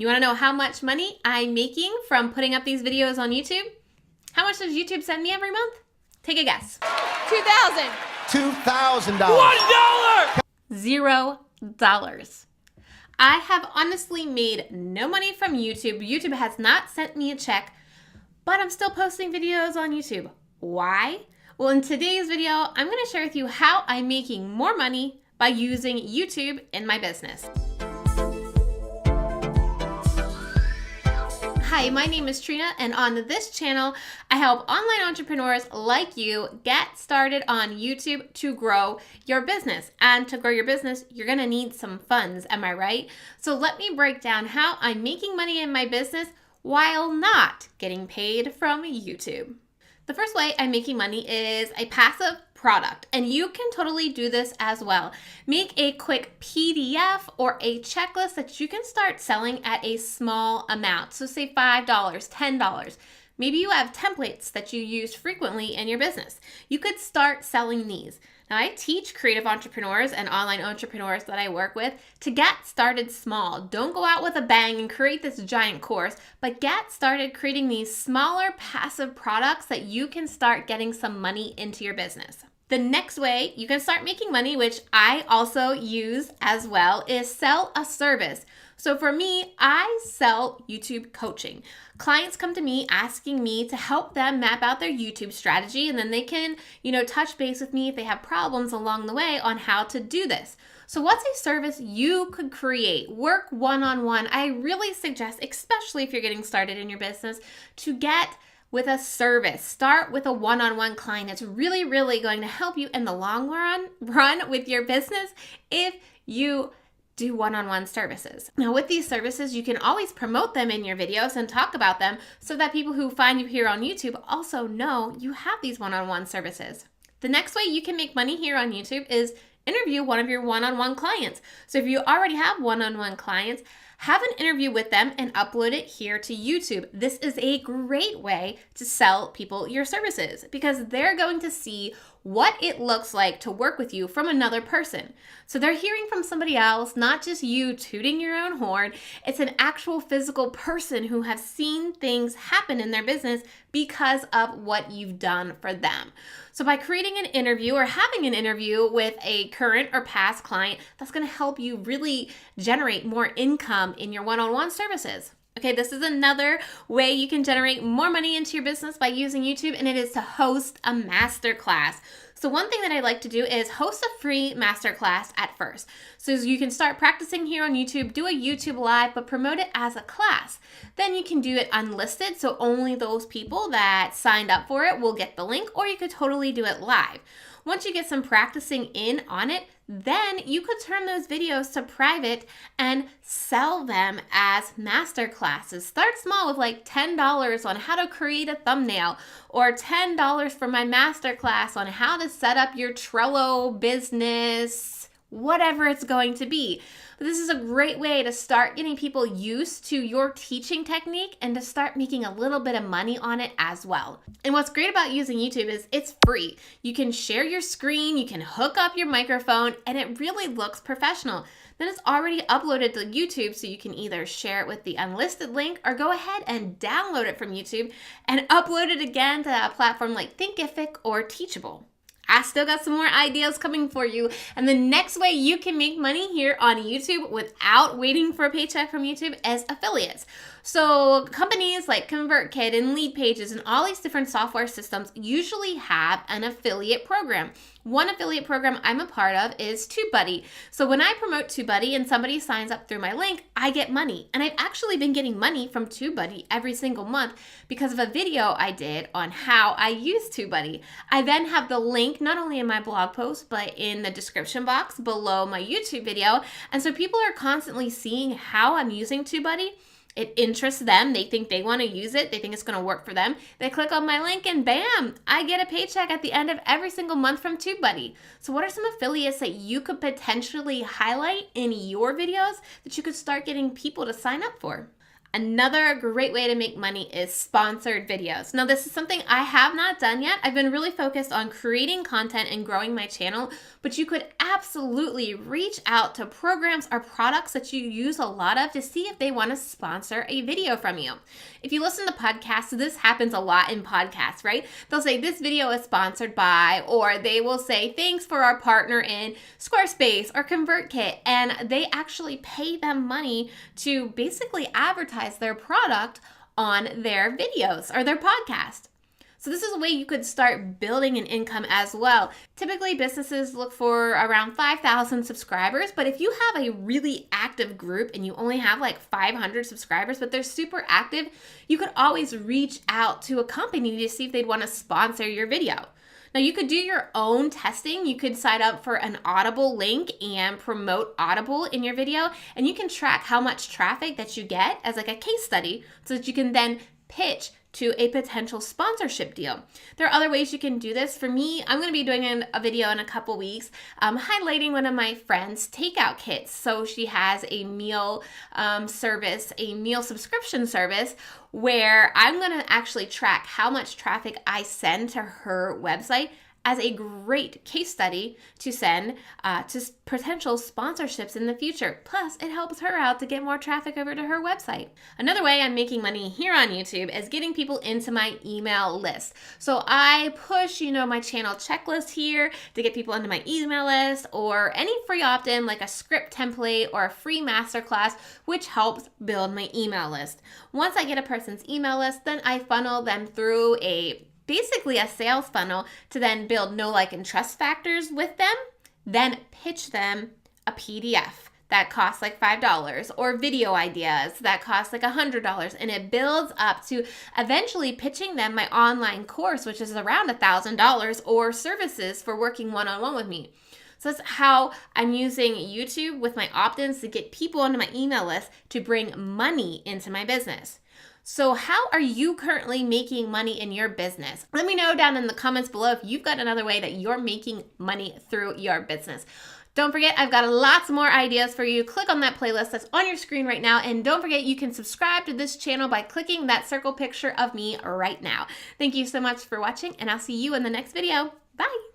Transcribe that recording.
You want to know how much money I'm making from putting up these videos on YouTube? How much does YouTube send me every month? Take a guess. $2,000. $2,000. $1. $0. I have honestly made no money from YouTube. YouTube has not sent me a check, but I'm still posting videos on YouTube. Why? Well, in today's video, I'm going to share with you how I'm making more money by using YouTube in my business. Hi, my name is Trina, and on this channel, I help online entrepreneurs like you get started on YouTube to grow your business. And to grow your business, you're gonna need some funds, am I right? So let me break down how I'm making money in my business while not getting paid from YouTube. The first way I'm making money is a passive product, and you can totally do this as well. Make a quick PDF or a checklist that you can start selling at a small amount. So say $5, $10. Maybe you have templates that you use frequently in your business. You could start selling these. Now, I teach creative entrepreneurs and online entrepreneurs that I work with to get started small. Don't go out with a bang and create this giant course, but get started creating these smaller passive products that you can start getting some money into your business. The next way you can start making money, which I also use as well, is sell a service. So for me, I sell YouTube coaching. Clients come to me asking me to help them map out their YouTube strategy, and then they can, touch base with me if they have problems along the way on how to do this. So what's a service you could create? Work one-on-one. I really suggest, especially if you're getting started in your business, to get with a service. Start with a one-on-one client. It's really, really going to help you in the long run with your business if you do one-on-one services. Now, with these services, you can always promote them in your videos and talk about them so that people who find you here on YouTube also know you have these one-on-one services. The next way you can make money here on YouTube is interview one of your one-on-one clients. So if you already have one-on-one clients, have an interview with them and upload it here to YouTube. This is a great way to sell people your services because they're going to see what it looks like to work with you from another person. So they're hearing from somebody else, not just you tooting your own horn. It's an actual physical person who has seen things happen in their business because of what you've done for them. So by creating an interview or having an interview with a current or past client, that's going to help you really generate more income in your one-on-one services. Okay, this is another way you can generate more money into your business by using YouTube, and it is to host a masterclass. So one thing that I like to do is host a free masterclass at first. So you can start practicing here on YouTube, do a YouTube live, but promote it as a class. Then you can do it unlisted, so only those people that signed up for it will get the link, or you could totally do it live. Once you get some practicing in on it, then you could turn those videos to private and sell them as master classes. Start small with like $10 on how to create a thumbnail, or $10 for my master class on how to set up your Trello business, whatever it's going to be. But this is a great way to start getting people used to your teaching technique and to start making a little bit of money on it as well. And what's great about using YouTube is it's free. You can share your screen, you can hook up your microphone, and it really looks professional. Then it's already uploaded to YouTube, so you can either share it with the unlisted link or go ahead and download it from YouTube and upload it again to a platform like Thinkific or Teachable. I still got some more ideas coming for you. And the next way you can make money here on YouTube without waiting for a paycheck from YouTube is affiliates. So companies like ConvertKit and Lead Pages and all these different software systems usually have an affiliate program. One affiliate program I'm a part of is TubeBuddy. So when I promote TubeBuddy and somebody signs up through my link, I get money. And I've actually been getting money from TubeBuddy every single month because of a video I did on how I use TubeBuddy. I then have the link not only in my blog post, but in the description box below my YouTube video. And so people are constantly seeing how I'm using TubeBuddy. It interests them. They think they want to use it. They think it's going to work for them. They click on my link and bam, I get a paycheck at the end of every single month from TubeBuddy. So what are some affiliates that you could potentially highlight in your videos that you could start getting people to sign up for? Another great way to make money is sponsored videos. Now, this is something I have not done yet. I've been really focused on creating content and growing my channel, but you could absolutely reach out to programs or products that you use a lot of to see if they want to sponsor a video from you. If you listen to podcasts, this happens a lot in podcasts, right? They'll say this video is sponsored by, or they will say thanks for our partner in Squarespace or ConvertKit, and they actually pay them money to basically advertise their product on their videos or their podcast. So this is a way you could start building an income as well. Typically, businesses look for around 5,000 subscribers, but if you have a really active group and you only have like 500 subscribers, but they're super active, you could always reach out to a company to see if they'd want to sponsor your video. Now, you could do your own testing. You could sign up for an Audible link and promote Audible in your video, and you can track how much traffic that you get as like a case study so that you can then pitch to a potential sponsorship deal. There are other ways you can do this. For me, I'm going to be doing a video in a couple weeks highlighting one of my friends' takeout kits. So she has a meal service, a meal subscription service, where I'm going to actually track how much traffic I send to her website as a great case study to send to potential sponsorships in the future. Plus, it helps her out to get more traffic over to her website. Another way I'm making money here on YouTube is getting people into my email list. So I push, my channel checklist here to get people into my email list, or any free opt-in like a script template or a free masterclass, which helps build my email list. Once I get a person's email list, then I funnel them through basically a sales funnel to then build know, like, and trust factors with them, then pitch them a PDF that costs like $5 or video ideas that cost like $100. And it builds up to eventually pitching them my online course, which is around $1,000, or services for working one-on-one with me. So that's how I'm using YouTube with my opt-ins to get people onto my email list to bring money into my business. So how are you currently making money in your business? Let me know down in the comments below if you've got another way that you're making money through your business. Don't forget, I've got lots more ideas for you. Click on that playlist that's on your screen right now. And don't forget, you can subscribe to this channel by clicking that circle picture of me right now. Thank you so much for watching, and I'll see you in the next video. Bye.